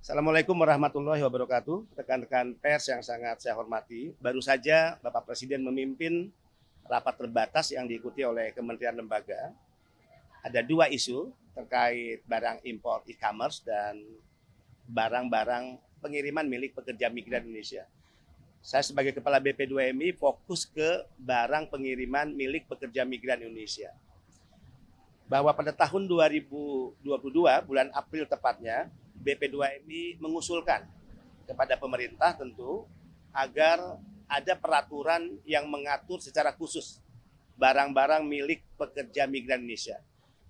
Assalamualaikum warahmatullahi wabarakatuh. Rekan-rekan pers yang sangat saya hormati, baru saja Bapak Presiden memimpin rapat terbatas yang diikuti oleh kementerian lembaga. Ada dua isu terkait barang impor e-commerce dan barang-barang pengiriman milik pekerja migran Indonesia. Saya sebagai Kepala BP2MI fokus ke barang pengiriman milik pekerja migran Indonesia. Bahwa pada tahun 2022, bulan April tepatnya, BP2MI mengusulkan kepada pemerintah tentu agar ada peraturan yang mengatur secara khusus barang-barang milik pekerja migran Indonesia.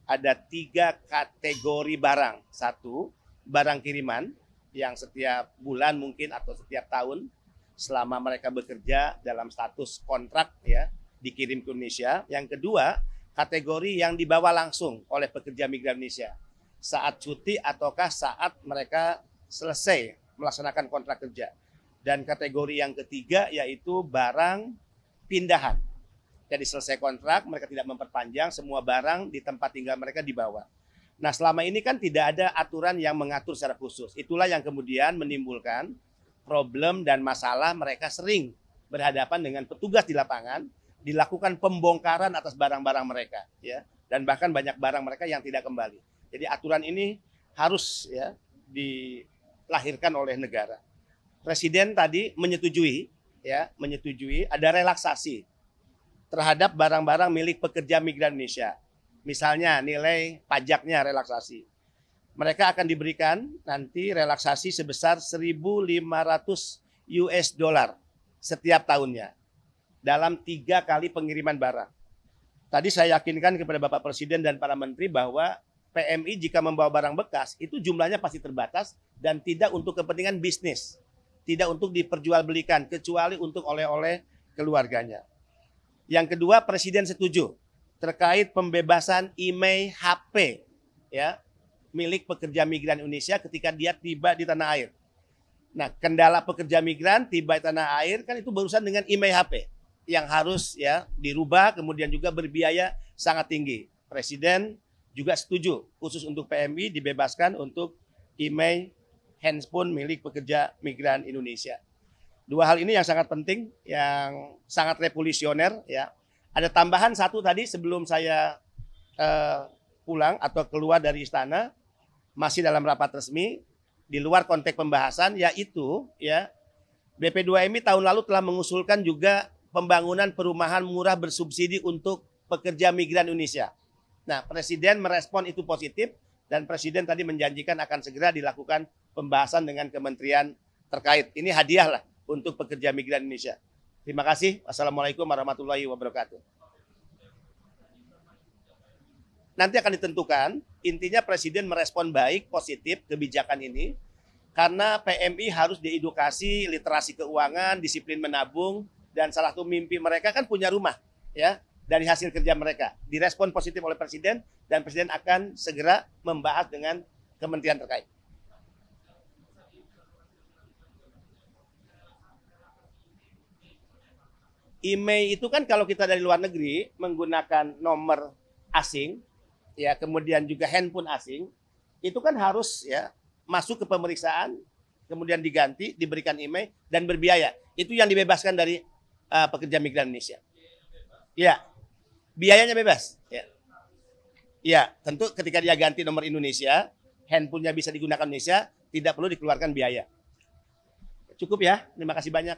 Ada 3 kategori barang. 1, barang kiriman yang setiap bulan mungkin atau setiap tahun selama mereka bekerja dalam status kontrak ya dikirim ke Indonesia. Yang kedua, kategori yang dibawa langsung oleh pekerja migran Indonesia saat cuti ataukah saat mereka selesai melaksanakan kontrak kerja. Dan kategori yang ketiga yaitu barang pindahan. Jadi selesai kontrak, mereka tidak memperpanjang, semua barang di tempat tinggal mereka dibawa. Nah, selama ini kan tidak ada aturan yang mengatur secara khusus. Itulah yang kemudian menimbulkan problem dan masalah mereka sering berhadapan dengan petugas di lapangan, dilakukan pembongkaran atas barang-barang mereka, ya, dan bahkan banyak barang mereka yang tidak kembali. Jadi aturan ini harus ya dilahirkan oleh negara. Presiden tadi menyetujui ada relaksasi terhadap barang-barang milik pekerja migran Indonesia. Misalnya nilai pajaknya relaksasi. Mereka akan diberikan nanti relaksasi sebesar 1.500 US dollar setiap tahunnya dalam 3 kali pengiriman barang. Tadi saya yakinkan kepada Bapak Presiden dan para menteri bahwa PMI jika membawa barang bekas itu jumlahnya pasti terbatas dan tidak untuk kepentingan bisnis, tidak untuk diperjualbelikan kecuali untuk oleh-oleh keluarganya. Yang kedua, Presiden setuju terkait pembebasan IMEI HP ya milik pekerja migran Indonesia ketika dia tiba di tanah air. Nah, kendala pekerja migran tiba di tanah air kan itu berurusan dengan IMEI HP yang harus ya dirubah, kemudian juga berbiaya sangat tinggi. Presiden juga setuju khusus untuk PMI dibebaskan untuk IMEI handphone milik pekerja migran Indonesia. 2 hal ini yang sangat penting, yang sangat revolusioner ya. Ada tambahan 1 tadi sebelum saya pulang atau keluar dari istana, masih dalam rapat resmi di luar konteks pembahasan, yaitu ya BP2MI tahun lalu telah mengusulkan juga pembangunan perumahan murah bersubsidi untuk pekerja migran Indonesia. Nah, Presiden merespon itu positif dan Presiden tadi menjanjikan akan segera dilakukan pembahasan dengan kementerian terkait. Ini hadiah lah untuk pekerja migran Indonesia. Terima kasih. Wassalamualaikum warahmatullahi wabarakatuh. Nanti akan ditentukan, intinya Presiden merespon baik, positif kebijakan ini, karena PMI harus diedukasi literasi keuangan, disiplin menabung, dan salah satu mimpi mereka kan punya rumah, ya, dari hasil kerja mereka. Direspon positif oleh Presiden, dan Presiden akan segera membahas dengan kementerian terkait. IMEI itu kan kalau kita dari luar negeri menggunakan nomor asing, ya kemudian juga handphone asing, itu kan harus ya masuk ke pemeriksaan, kemudian diganti, diberikan IMEI dan berbiaya. Itu yang dibebaskan dari pekerja migran Indonesia. Ya, biayanya bebas. Ya. Ya, tentu ketika dia ganti nomor Indonesia, handphonenya bisa digunakan Indonesia, tidak perlu dikeluarkan biaya. Cukup ya, terima kasih banyak.